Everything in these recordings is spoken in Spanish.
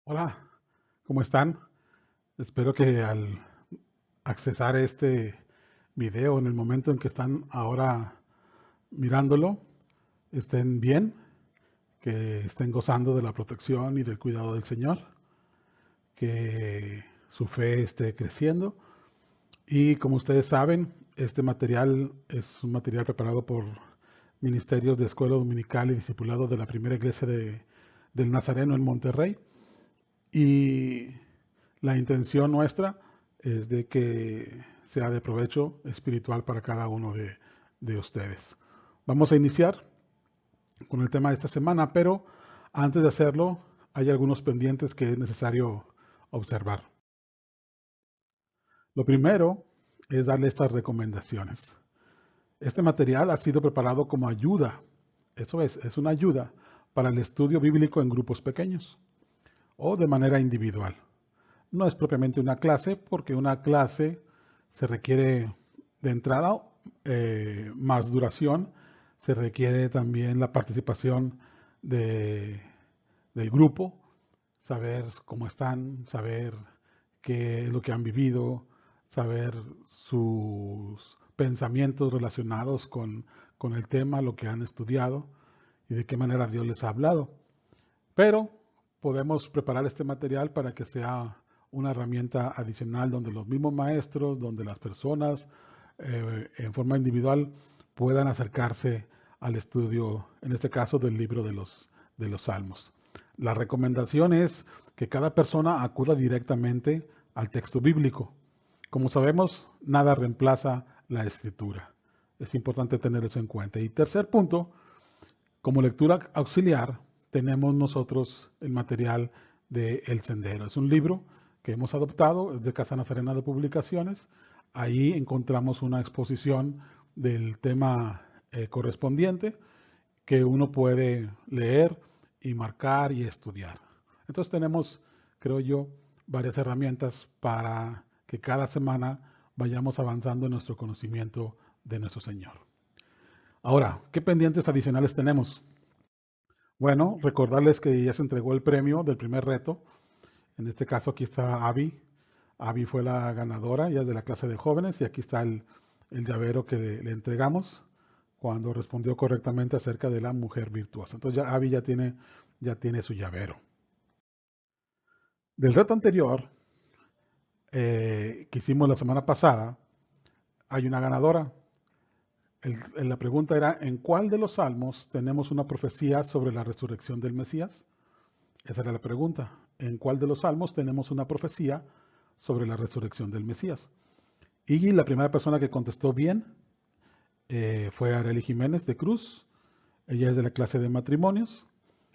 Hola, ¿cómo están? Espero que al accesar este video en el momento en que están ahora mirándolo, estén bien, que estén gozando de la protección y del cuidado del Señor, que su fe esté creciendo. Y como ustedes saben, este material es un material preparado por ministerios de Escuela Dominical y Discipulado de la Primera Iglesia del Nazareno en Monterrey. Y la intención nuestra es de que sea de provecho espiritual para cada uno de ustedes. Vamos a iniciar con el tema de esta semana, pero antes de hacerlo hay algunos pendientes que es necesario observar. Lo primero es darle estas recomendaciones. Este material ha sido preparado como ayuda, eso es una ayuda para el estudio bíblico en grupos pequeños o de manera individual. No es propiamente una clase, porque una clase se requiere de entrada más duración, se requiere también la participación de, del grupo, saber cómo están, saber qué es lo que han vivido, saber sus pensamientos relacionados con el tema, lo que han estudiado y de qué manera Dios les ha hablado. Pero podemos preparar este material para que sea una herramienta adicional donde los mismos maestros, donde las personas en forma individual puedan acercarse al estudio, en este caso del libro de los Salmos. La recomendación es que cada persona acuda directamente al texto bíblico. Como sabemos, nada reemplaza la escritura. Es importante tener eso en cuenta. Y tercer punto, como lectura auxiliar, tenemos nosotros el material de El Sendero. Es un libro que hemos adoptado, es de Casa Nazarena de Publicaciones. Ahí encontramos una exposición del tema correspondiente que uno puede leer y marcar y estudiar. Entonces tenemos, creo yo, varias herramientas para que cada semana vayamos avanzando en nuestro conocimiento de nuestro Señor. Ahora, ¿qué pendientes adicionales tenemos? Bueno, recordarles que ya se entregó el premio del primer reto. En este caso aquí está Abby. Abby fue la ganadora, ya de la clase de jóvenes, y aquí está el llavero que le entregamos cuando respondió correctamente acerca de la mujer virtuosa. Entonces ya Abby ya tiene su llavero. Del reto anterior, que hicimos la semana pasada, hay una ganadora. La pregunta era, ¿en cuál de los salmos tenemos una profecía sobre la resurrección del Mesías? Esa era la pregunta. ¿En cuál de los salmos tenemos una profecía sobre la resurrección del Mesías? Y la primera persona que contestó bien fue Arely Jiménez de Cruz. Ella es de la clase de matrimonios.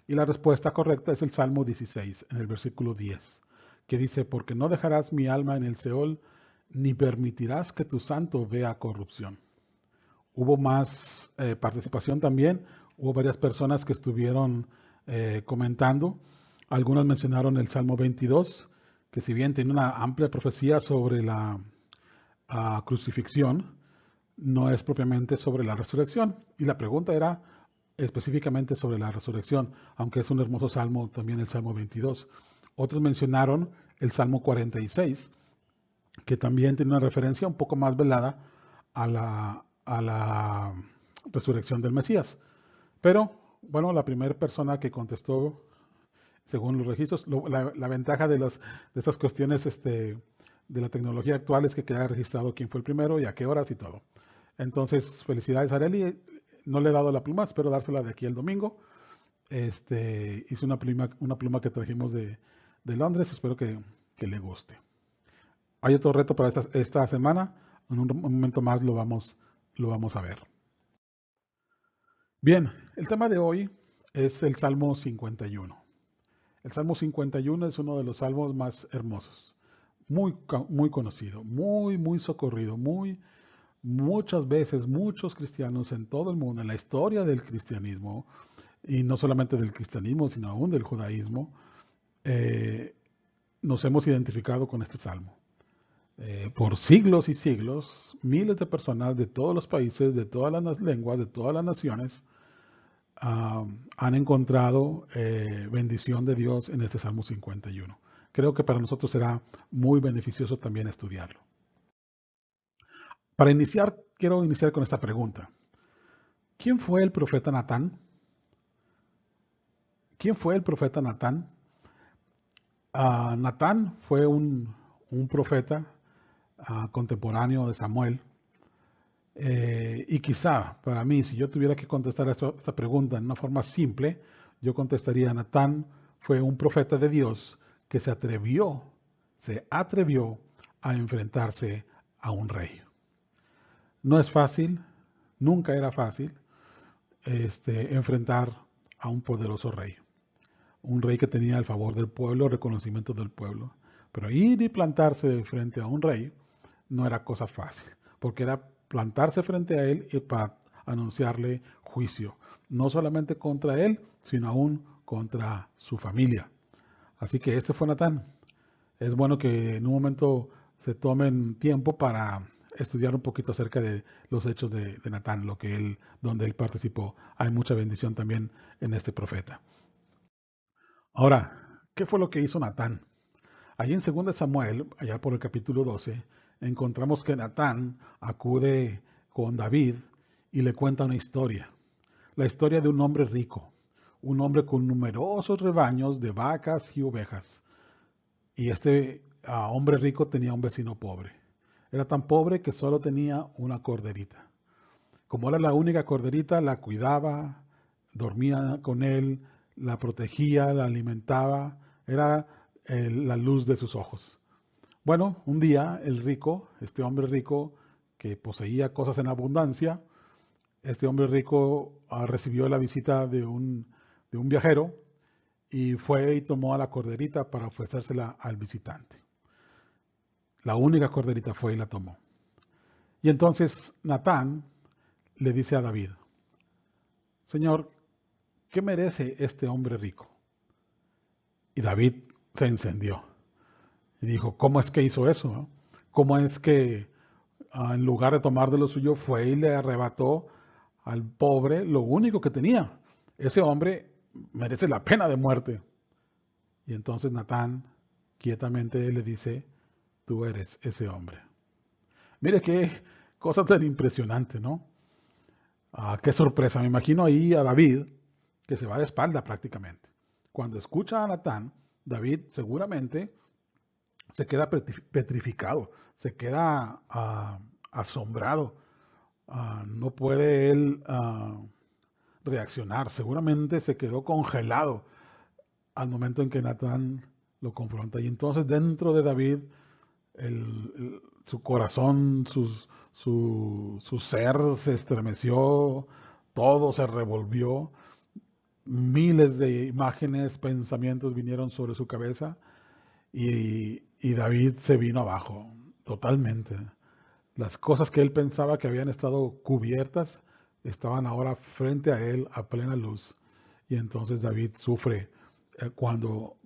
Y la respuesta correcta es el Salmo 16, en el versículo 10, que dice, porque no dejarás mi alma en el Seol, ni permitirás que tu santo vea corrupción. Hubo más participación también, hubo varias personas que estuvieron comentando. Algunos mencionaron el Salmo 22, que si bien tiene una amplia profecía sobre la crucifixión, no es propiamente sobre la resurrección. Y la pregunta era específicamente sobre la resurrección, aunque es un hermoso salmo también el Salmo 22. Otros mencionaron el Salmo 46, que también tiene una referencia un poco más velada a la resurrección del Mesías. Pero, bueno, la primera persona que contestó, según los registros, la ventaja de estas cuestiones de la tecnología actual es que queda registrado quién fue el primero y a qué horas y todo. Entonces, felicidades a Arely. No le he dado la pluma, espero dársela de aquí el domingo. Hice una pluma que trajimos de Londres, espero que le guste. Hay otro reto para esta semana, en un momento más lo vamos a ver. Bien, el tema de hoy es el Salmo 51. El Salmo 51 es uno de los salmos más hermosos, muy conocido, muy socorrido, muchas veces muchos cristianos en todo el mundo, en la historia del cristianismo, y no solamente del cristianismo, sino aún del judaísmo, eh, nos hemos identificado con este salmo. Por siglos y siglos, miles de personas de todos los países, de todas las lenguas, de todas las naciones, han encontrado bendición de Dios en este Salmo 51. Creo que para nosotros será muy beneficioso también estudiarlo. Para iniciar, quiero iniciar con esta pregunta. ¿Quién fue el profeta Natán? ¿Quién fue el profeta Natán? Natán fue un profeta contemporáneo de Samuel. Y quizá para mí, si yo tuviera que contestar esta pregunta en una forma simple, yo contestaría: Natán fue un profeta de Dios que se atrevió a enfrentarse a un rey. No es fácil, nunca era fácil enfrentar a un poderoso rey. Un rey que tenía el favor del pueblo, el reconocimiento del pueblo. Pero ir y plantarse de frente a un rey no era cosa fácil, porque era plantarse frente a él y para anunciarle juicio, no solamente contra él, sino aún contra su familia. Así que este fue Natán. Es bueno que en un momento se tomen tiempo para estudiar un poquito acerca de los hechos de Natán, donde él participó. Hay mucha bendición también en este profeta. Ahora, ¿qué fue lo que hizo Natán? Ahí en 2 Samuel, allá por el capítulo 12, encontramos que Natán acude con David y le cuenta una historia. La historia de un hombre rico, un hombre con numerosos rebaños de vacas y ovejas. Y este hombre rico tenía un vecino pobre. Era tan pobre que solo tenía una corderita. Como era la única corderita, la cuidaba, dormía con él, la protegía, la alimentaba. Era la luz de sus ojos. Bueno, un día el rico, este hombre rico que poseía cosas en abundancia, este hombre rico recibió la visita de un viajero y fue y tomó a la corderita para ofrecérsela al visitante. La única corderita fue y la tomó. Y entonces Natán le dice a David: Señor, ¿qué merece este hombre rico? Y David se encendió y dijo: ¿cómo es que hizo eso? ¿Cómo es que en lugar de tomar de lo suyo fue y le arrebató al pobre lo único que tenía? Ese hombre merece la pena de muerte. Y entonces Natán quietamente le dice: tú eres ese hombre. Mire qué cosa tan impresionante, ¿no? Qué sorpresa. Me imagino ahí a David, que se va de espalda prácticamente. Cuando escucha a Natán, David seguramente se queda petrificado, se queda asombrado. No puede él reaccionar. Seguramente se quedó congelado al momento en que Natán lo confronta. Y entonces dentro de David, su corazón, su ser se estremeció, todo se revolvió. Miles de imágenes, pensamientos vinieron sobre su cabeza y David se vino abajo totalmente. Las cosas que él pensaba que habían estado cubiertas estaban ahora frente a él a plena luz. Y entonces David sufre cuando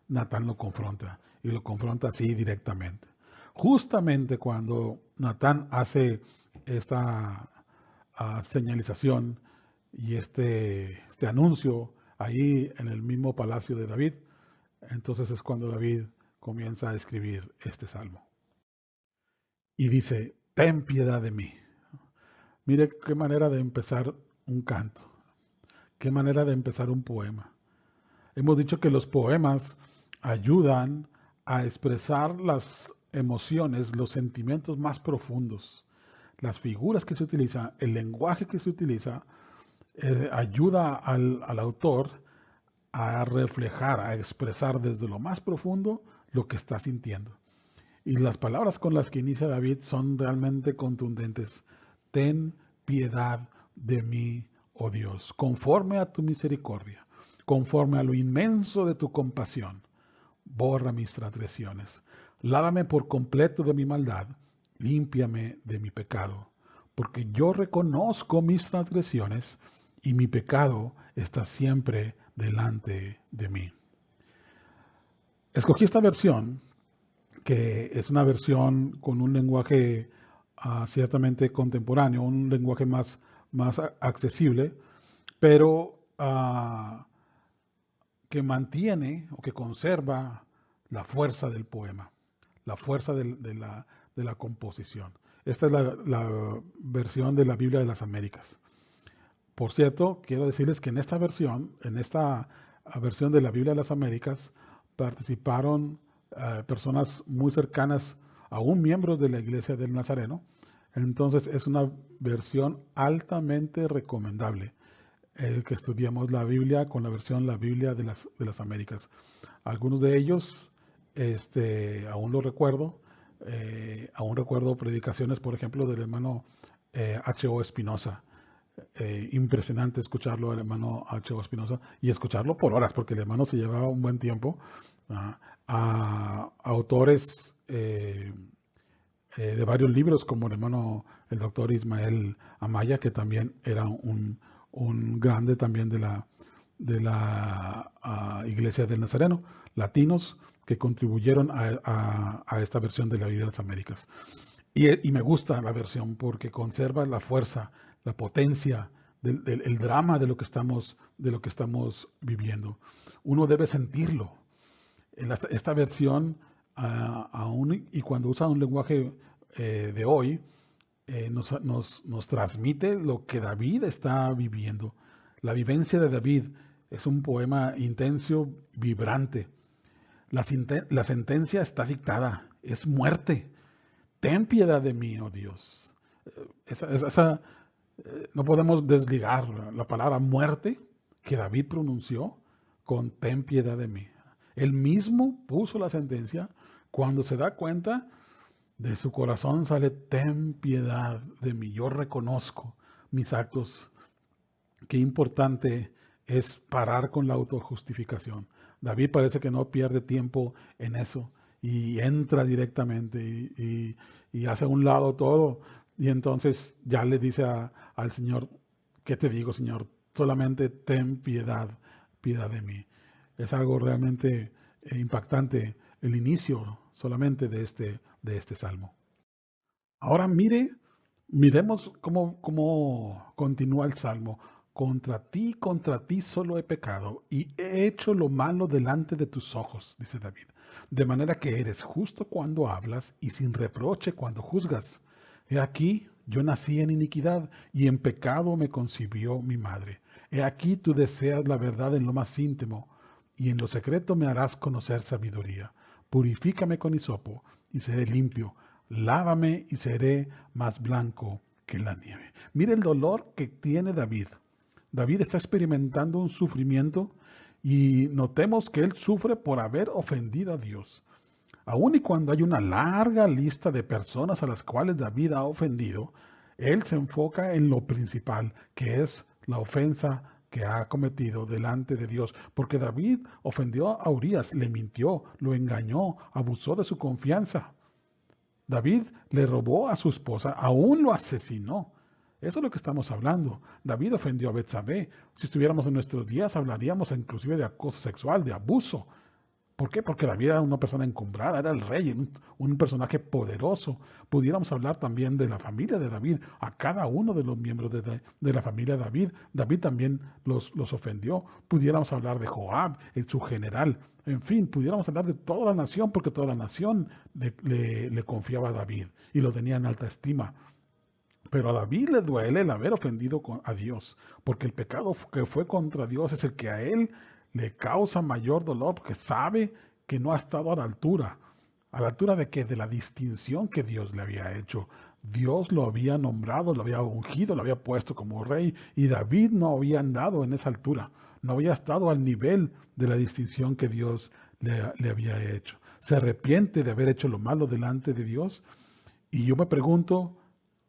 Natán lo confronta, y lo confronta así directamente. Justamente cuando Natán hace esta señalización y este anuncio ahí en el mismo palacio de David, entonces es cuando David comienza a escribir este salmo. Y dice: ten piedad de mí. Mire qué manera de empezar un canto, qué manera de empezar un poema. Hemos dicho que los poemas ayudan a expresar las emociones, los sentimientos más profundos. Las figuras que se utilizan, el lenguaje que se utiliza, ayuda al autor a reflejar, a expresar desde lo más profundo lo que está sintiendo. Y las palabras con las que inicia David son realmente contundentes. Ten piedad de mí, oh Dios, conforme a tu misericordia, conforme a lo inmenso de tu compasión. Borra mis transgresiones. Lávame por completo de mi maldad. Límpiame de mi pecado. Porque yo reconozco mis transgresiones y mi pecado está siempre delante de mí. Escogí esta versión, que es una versión con un lenguaje ciertamente contemporáneo, un lenguaje más accesible, pero que mantiene o que conserva la fuerza del poema, la fuerza de la composición. Esta es la versión de la Biblia de las Américas. Por cierto, quiero decirles que en esta versión de la Biblia de las Américas, participaron personas muy cercanas, aún miembros de la Iglesia del Nazareno. Entonces es una versión altamente recomendable que estudiemos la Biblia con la Biblia de las Américas. Algunos de ellos, aún lo recuerdo, aún recuerdo predicaciones, por ejemplo, del hermano H.O. Espinosa. Impresionante escucharlo al hermano H.O. Espinosa y escucharlo por horas, porque el hermano se llevaba un buen tiempo a autores de varios libros, como el hermano, el doctor Ismael Amaya, que también era un grande también de la Iglesia del Nazareno, latinos que contribuyeron a esta versión de la Biblia de las Américas. Y me gusta la versión porque conserva la fuerza, la potencia, el drama de lo que estamos viviendo. Uno debe sentirlo. Esta versión, aún y cuando usa un lenguaje de hoy, nos transmite lo que David está viviendo. La vivencia de David es un poema intenso, vibrante. La sentencia está dictada, es muerte. Ten piedad de mí, oh Dios. No podemos desligar la palabra muerte que David pronunció con ten piedad de mí. Él mismo puso la sentencia. Cuando se da cuenta, de su corazón sale ten piedad de mí. Yo reconozco mis actos. Qué importante es parar con la autojustificación. David parece que no pierde tiempo en eso y entra directamente y hace a un lado todo. Y entonces ya le dice al Señor, ¿qué te digo, Señor? Solamente ten piedad, piedad de mí. Es algo realmente impactante el inicio solamente de este salmo. Ahora miremos cómo continúa el salmo. Contra ti solo he pecado y he hecho lo malo delante de tus ojos, dice David. De manera que eres justo cuando hablas y sin reproche cuando juzgas. He aquí, yo nací en iniquidad y en pecado me concibió mi madre. He aquí tú deseas la verdad en lo más íntimo y en lo secreto me harás conocer sabiduría. Purifícame con hisopo y seré limpio. Lávame y seré más blanco que la nieve. Mire el dolor que tiene David. David está experimentando un sufrimiento y notemos que él sufre por haber ofendido a Dios. Aun y cuando hay una larga lista de personas a las cuales David ha ofendido, él se enfoca en lo principal, que es la ofensa que ha cometido delante de Dios. Porque David ofendió a Urías, le mintió, lo engañó, abusó de su confianza. David le robó a su esposa, aún lo asesinó. Eso es lo que estamos hablando. David ofendió a Betsabé. Si estuviéramos en nuestros días, hablaríamos inclusive de acoso sexual, de abuso. ¿Por qué? Porque David era una persona encumbrada, era el rey, un personaje poderoso. Pudiéramos hablar también de la familia de David, a cada uno de los miembros de la familia de David. David también los ofendió. Pudiéramos hablar de Joab, su general. En fin, pudiéramos hablar de toda la nación, porque toda la nación le confiaba a David y lo tenía en alta estima. Pero a David le duele el haber ofendido a Dios, porque el pecado que fue contra Dios es el que a él le causa mayor dolor, porque sabe que no ha estado a la altura de que de la distinción que Dios le había hecho. Dios lo había nombrado, lo había ungido, lo había puesto como rey, y David no había andado en esa altura, no había estado al nivel de la distinción que Dios le había hecho. Se arrepiente de haber hecho lo malo delante de Dios, y yo me pregunto,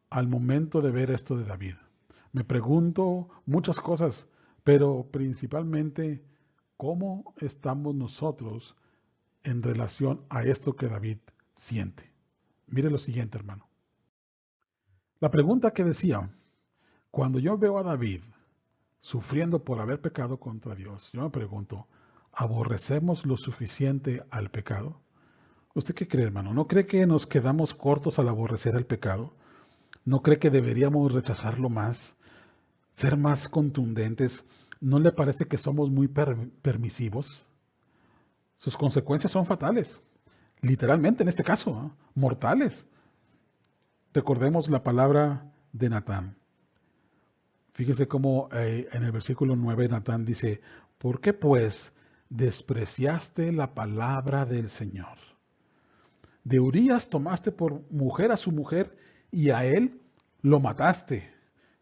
al momento de ver esto de David. Me pregunto muchas cosas, pero principalmente, ¿cómo estamos nosotros en relación a esto que David siente? Mire lo siguiente, hermano. La pregunta que decía, cuando yo veo a David sufriendo por haber pecado contra Dios, yo me pregunto, ¿aborrecemos lo suficiente al pecado? ¿Usted qué cree, hermano? ¿No cree que nos quedamos cortos al aborrecer el pecado? ¿No cree que deberíamos rechazarlo más? ser más contundentes, ¿no le parece que somos muy permisivos? Sus consecuencias son fatales, literalmente en este caso, mortales. Recordemos la palabra de Natán. Fíjese cómo en el versículo 9 Natán dice, ¿por qué pues despreciaste la palabra del Señor? De Urías tomaste por mujer a su mujer y a él lo mataste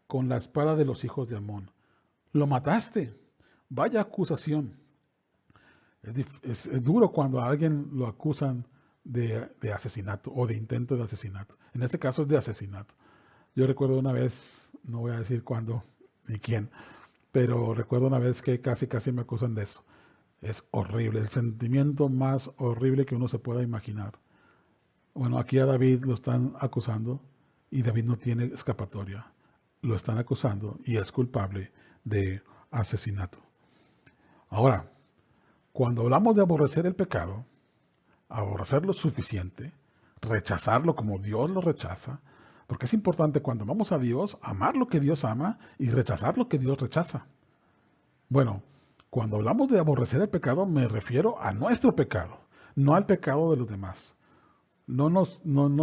con la espada de los hijos de Amón. Lo mataste. Vaya acusación. Es duro cuando a alguien lo acusan de asesinato o de intento de asesinato. En este caso es de asesinato. Yo recuerdo una vez, no voy a decir cuándo ni quién, pero recuerdo una vez que casi me acusan de eso. Es horrible, el sentimiento más horrible que uno se pueda imaginar. Bueno, aquí a David lo están acusando y David no tiene escapatoria. Lo están acusando y es culpable de asesinato. Ahora, cuando hablamos de aborrecer el pecado, aborrecer lo suficiente, rechazarlo como Dios lo rechaza, porque es importante cuando vamos a Dios, amar lo que Dios ama y rechazar lo que Dios rechaza. Bueno, cuando hablamos de aborrecer el pecado, me refiero a nuestro pecado, no al pecado de los demás. No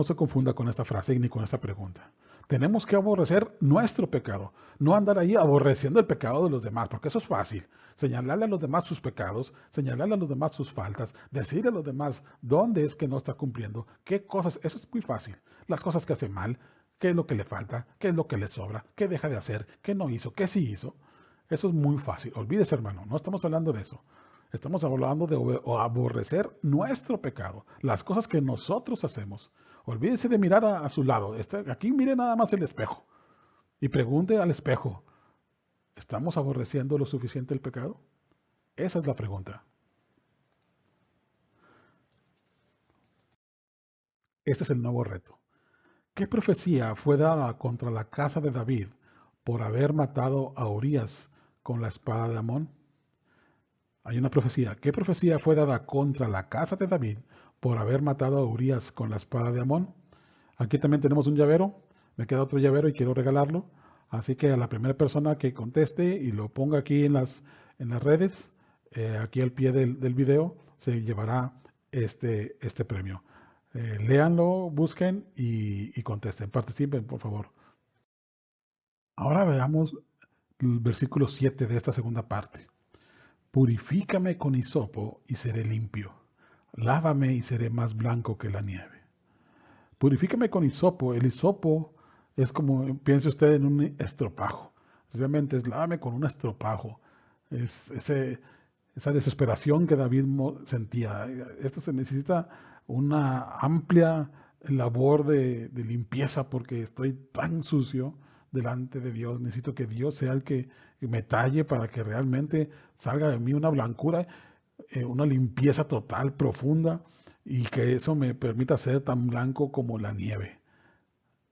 se confunda con esta frase ni con esta pregunta. Tenemos que aborrecer nuestro pecado, no andar ahí aborreciendo el pecado de los demás, porque eso es fácil. Señalarle a los demás sus pecados, señalarle a los demás sus faltas, decirle a los demás dónde es que no está cumpliendo, qué cosas, eso es muy fácil. Las cosas que hace mal, qué es lo que le falta, qué es lo que le sobra, qué deja de hacer, qué no hizo, qué sí hizo. Eso es muy fácil. Olvídese, hermano, no estamos hablando de eso. Estamos hablando de aborrecer nuestro pecado, las cosas que nosotros hacemos. Olvídese de mirar a su lado. Aquí mire nada más el espejo y pregunte al espejo, ¿estamos aborreciendo lo suficiente el pecado? Esa es la pregunta. Este es el nuevo reto. ¿Qué profecía fue dada contra la casa de David por haber matado a Urías con la espada de Amón? Hay una profecía. ¿Qué profecía fue dada contra la casa de David por haber matado a Urías con la espada de Amón? Aquí también tenemos un llavero. Me queda otro llavero y quiero regalarlo. Así que a la primera persona que conteste y lo ponga aquí en las redes, aquí al pie del video, se llevará este premio. Léanlo, busquen y contesten. Participen, por favor. Ahora veamos el versículo 7 de esta segunda parte. Purifícame con hisopo y seré limpio. Lávame y seré más blanco que la nieve. Purifícame con hisopo. El hisopo es como, piense usted en un estropajo. Realmente es lávame con un estropajo. Es esa desesperación que David sentía. Esto se necesita una amplia labor de limpieza porque estoy tan sucio delante de Dios. Necesito que Dios sea el que me talle para que realmente salga de mí una blancura, una limpieza total, profunda, y que eso me permita ser tan blanco como la nieve.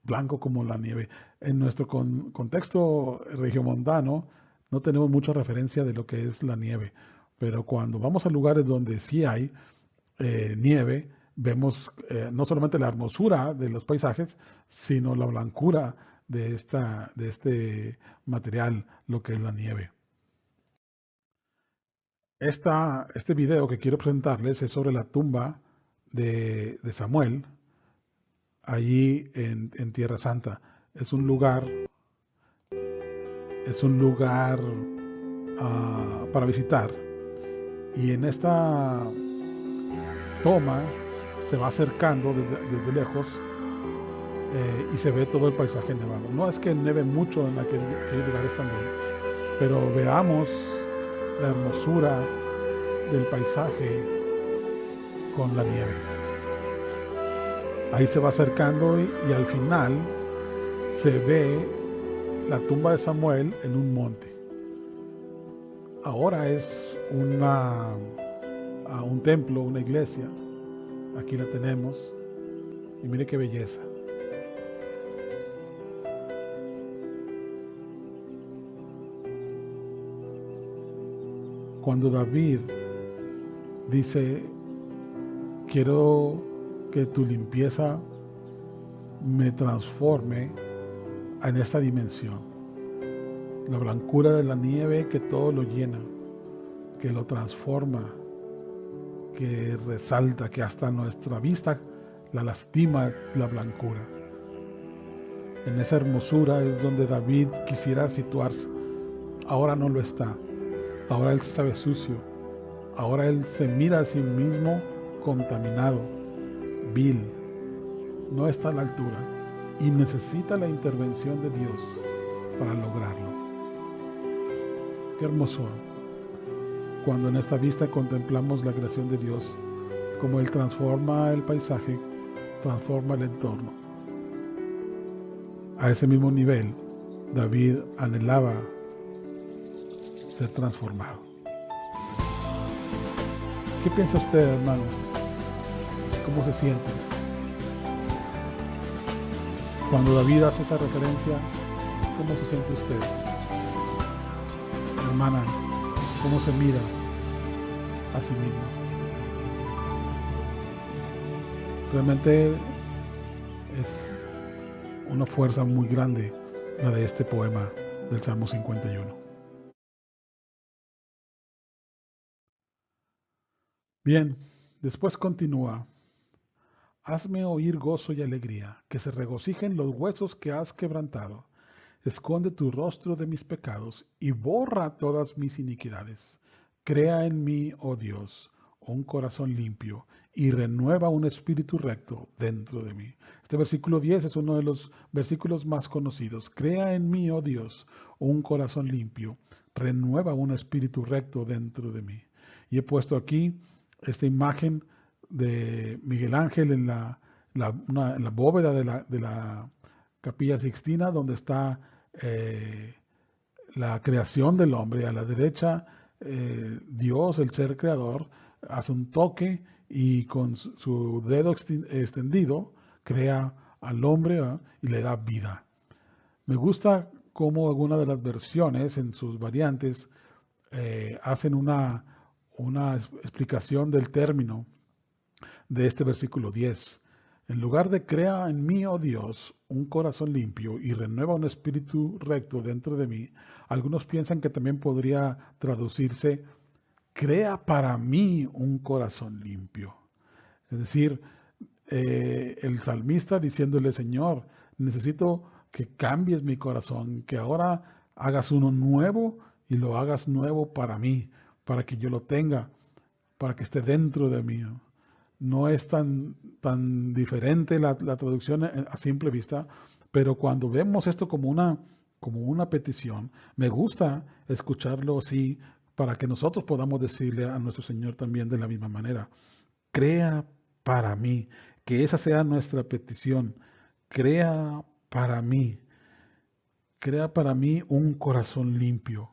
Blanco como la nieve. En nuestro contexto regiomontano no tenemos mucha referencia de lo que es la nieve, pero cuando vamos a lugares donde sí hay nieve, vemos no solamente la hermosura de los paisajes, sino la blancura de este material, lo que es la nieve. Este video que quiero presentarles es sobre la tumba de Samuel, allí en Tierra Santa. Es un lugar para visitar. Y en esta toma se va acercando desde lejos y se ve todo el paisaje nevado. No es que neve mucho en aquellos lugares también, pero veamos la hermosura del paisaje con la nieve. Ahí se va acercando y al final se ve la tumba de Samuel en un monte. Ahora es un templo, una iglesia. Aquí la tenemos. Y mire qué belleza. Cuando David dice, quiero que tu limpieza me transforme en esta dimensión. La blancura de la nieve que todo lo llena, que lo transforma, que resalta, que hasta nuestra vista la lastima la blancura. En esa hermosura es donde David quisiera situarse. Ahora no lo está. Ahora él se sabe sucio. Ahora él se mira a sí mismo contaminado, vil. No está a la altura y necesita la intervención de Dios para lograrlo. Qué hermoso cuando en esta vista contemplamos la creación de Dios, como Él transforma el paisaje, transforma el entorno. A ese mismo nivel, David anhelaba ser transformado. ¿Qué piensa usted, hermano? ¿Cómo se siente? Cuando David hace esa referencia, ¿cómo se siente usted? Hermana, ¿cómo se mira a sí mismo? Realmente es una fuerza muy grande la de este poema del Salmo 51. Bien, después continúa. Hazme oír gozo y alegría, que se regocijen los huesos que has quebrantado. Esconde tu rostro de mis pecados y borra todas mis iniquidades. Crea en mí, oh Dios, un corazón limpio y renueva un espíritu recto dentro de mí. Este versículo 10 es uno de los versículos más conocidos. Crea en mí, oh Dios, un corazón limpio, renueva un espíritu recto dentro de mí. Y he puesto aquí esta imagen de Miguel Ángel en en la bóveda de la Capilla Sixtina, donde está la creación del hombre. A la derecha, Dios, el ser creador, hace un toque y con su dedo extendido crea al hombre, ¿verdad? Y le da vida. Me gusta cómo algunas de las versiones en sus variantes hacen una explicación del término de este versículo 10. En lugar de crea en mí, oh Dios, un corazón limpio y renueva un espíritu recto dentro de mí, algunos piensan que también podría traducirse, crea para mí un corazón limpio. Es decir, el salmista diciéndole, Señor, necesito que cambies mi corazón, que ahora hagas uno nuevo y lo hagas nuevo para mí, para que yo lo tenga, para que esté dentro de mí. No es tan diferente la traducción a simple vista, pero cuando vemos esto como una petición, me gusta escucharlo así para que nosotros podamos decirle a nuestro Señor también de la misma manera. Crea para mí, que esa sea nuestra petición. Crea para mí, crea para mí un corazón limpio,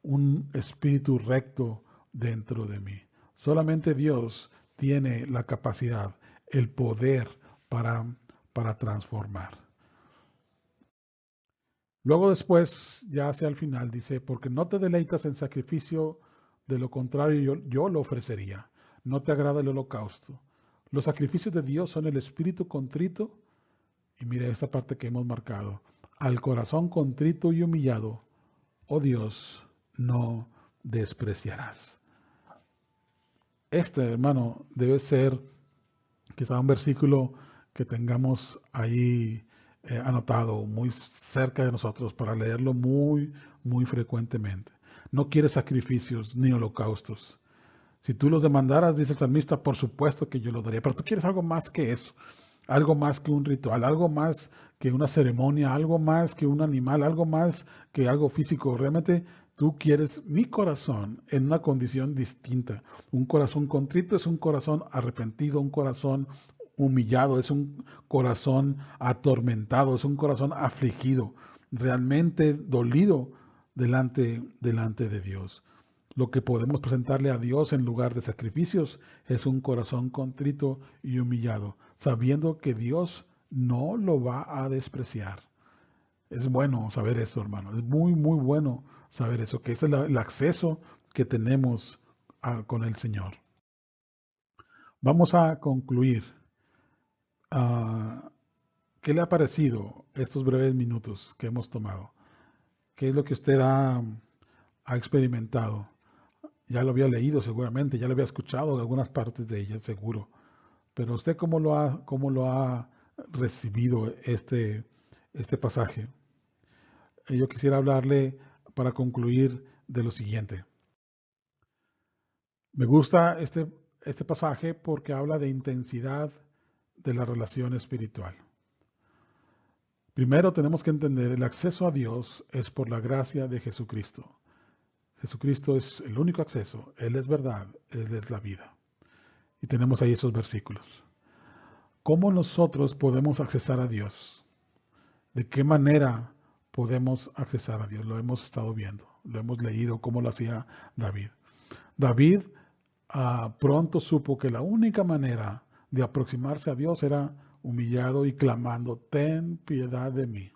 un espíritu recto dentro de mí. Solamente Dios tiene la capacidad, el poder para transformar. Luego después, ya hacia el final, dice, porque no te deleitas en sacrificio, de lo contrario yo lo ofrecería. No te agrada el holocausto. Los sacrificios de Dios son el espíritu contrito, y mire esta parte que hemos marcado, al corazón contrito y humillado, oh Dios, no despreciarás. Este, hermano, debe ser quizá un versículo que tengamos ahí anotado muy cerca de nosotros para leerlo muy frecuentemente. No quiere sacrificios ni holocaustos. Si tú los demandaras, dice el salmista, por supuesto que yo lo daría, pero tú quieres algo más que eso, algo más que un ritual, algo más que una ceremonia, algo más que un animal, algo más que algo físico. Realmente tú quieres mi corazón en una condición distinta. Un corazón contrito es un corazón arrepentido, un corazón humillado, es un corazón atormentado, es un corazón afligido, realmente dolido delante de Dios. Lo que podemos presentarle a Dios en lugar de sacrificios es un corazón contrito y humillado, sabiendo que Dios no lo va a despreciar. Es bueno saber eso, hermano. Es muy bueno saber eso, que ese es el acceso que tenemos con el Señor. Vamos a concluir. ¿Qué le ha parecido estos breves minutos que hemos tomado? ¿Qué es lo que usted ha experimentado? Ya lo había leído seguramente, ya lo había escuchado en algunas partes de ella, seguro. Pero usted cómo lo ha recibido este pasaje. Yo quisiera hablarle para concluir de lo siguiente. Me gusta este pasaje porque habla de intensidad de la relación espiritual. Primero tenemos que entender el acceso a Dios es por la gracia de Jesucristo. Jesucristo es el único acceso, Él es verdad, Él es la vida. Y tenemos ahí esos versículos. ¿Cómo nosotros podemos accesar a Dios? ¿De qué manera podemos accesar a Dios? Lo hemos estado viendo, lo hemos leído cómo lo hacía David. David pronto supo que la única manera de aproximarse a Dios era humillado y clamando, ten piedad de mí.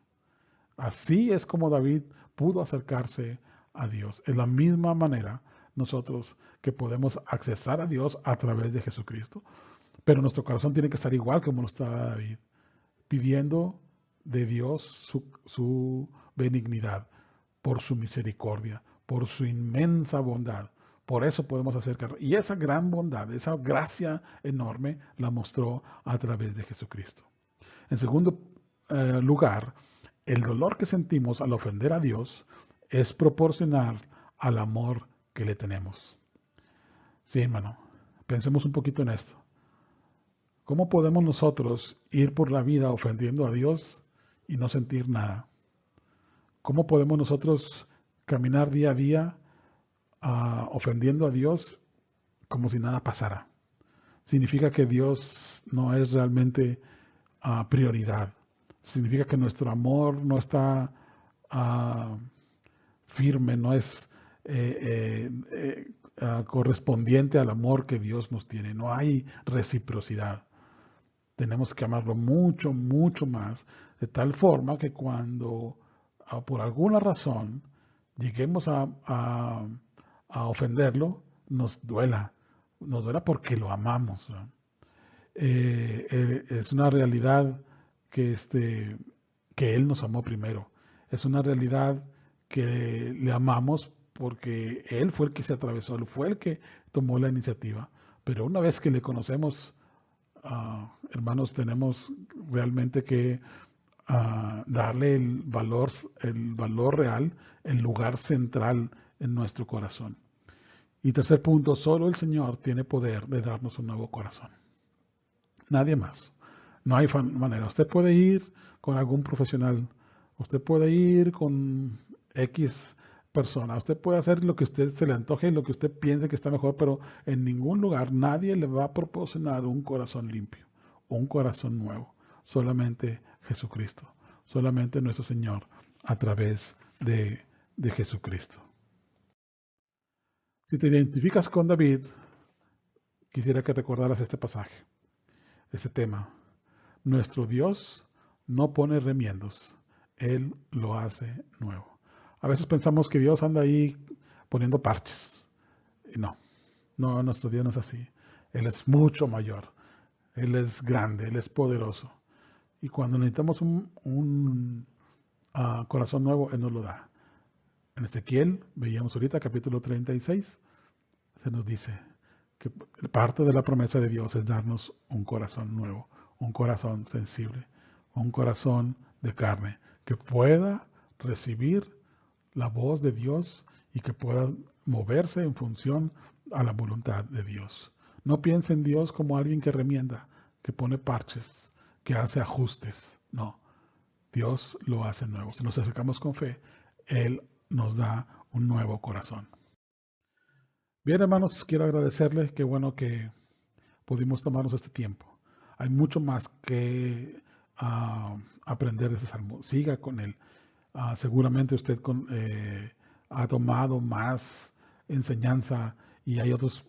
Así es como David pudo acercarse a Dios. Es la misma manera nosotros que podemos accesar a Dios a través de Jesucristo. Pero nuestro corazón tiene que estar igual como lo estaba David, pidiendo de Dios su benignidad, por su misericordia, por su inmensa bondad. Por eso podemos acercarnos. Y esa gran bondad, esa gracia enorme, la mostró a través de Jesucristo. En segundo lugar, el dolor que sentimos al ofender a Dios es proporcional al amor que le tenemos. Sí, hermano, pensemos un poquito en esto. ¿Cómo podemos nosotros ir por la vida ofendiendo a Dios y no sentir nada? ¿Cómo podemos nosotros caminar día a día ofendiendo a Dios como si nada pasara? Significa que Dios no es realmente prioridad. Significa que nuestro amor no está firme, no es correspondiente al amor que Dios nos tiene. No hay reciprocidad. Tenemos que amarlo mucho, mucho más, de tal forma que cuando por alguna razón lleguemos a ofenderlo, nos duela porque lo amamos. Es una realidad que, que Él nos amó primero. Es una realidad que le amamos porque Él fue el que se atravesó, Él fue el que tomó la iniciativa. Pero una vez que le conocemos, hermanos, tenemos realmente que darle el valor real, el lugar central en nuestro corazón. Y tercer punto, solo el Señor tiene poder de darnos un nuevo corazón. Nadie más. No hay manera. Usted puede ir con algún profesional, usted puede ir con X persona, usted puede hacer lo que usted se le antoje y lo que usted piense que está mejor, pero en ningún lugar nadie le va a proporcionar un corazón limpio, un corazón nuevo. Solamente Jesucristo, solamente nuestro Señor a través de Jesucristo. Si te identificas con David, quisiera que recordaras este pasaje, este tema. Nuestro Dios no pone remiendos, Él lo hace nuevo. A veces pensamos que Dios anda ahí poniendo parches. Y no, nuestro Dios no es así. Él es mucho mayor, Él es grande, Él es poderoso. Y cuando necesitamos un corazón nuevo, Él nos lo da. En Ezequiel, veíamos ahorita, capítulo 36, se nos dice que parte de la promesa de Dios es darnos un corazón nuevo, un corazón sensible, un corazón de carne, que pueda recibir la voz de Dios y que pueda moverse en función a la voluntad de Dios. No piense en Dios como alguien que remienda, que pone parches, que hace ajustes. No, Dios lo hace nuevo. Si nos acercamos con fe, Él nos da un nuevo corazón. Bien, hermanos, quiero agradecerles. Qué bueno que pudimos tomarnos este tiempo. Hay mucho más que aprender de este salmo. Siga con él. Seguramente usted ha tomado más enseñanza y hay otros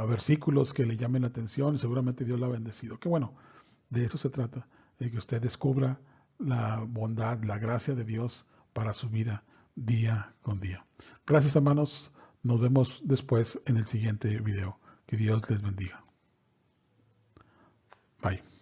versículos que le llamen la atención y seguramente Dios lo ha bendecido. Qué bueno, de eso se trata, de que usted descubra la bondad, la gracia de Dios para su vida día con día. Gracias, hermanos. Nos vemos después en el siguiente video. Que Dios les bendiga. Bye.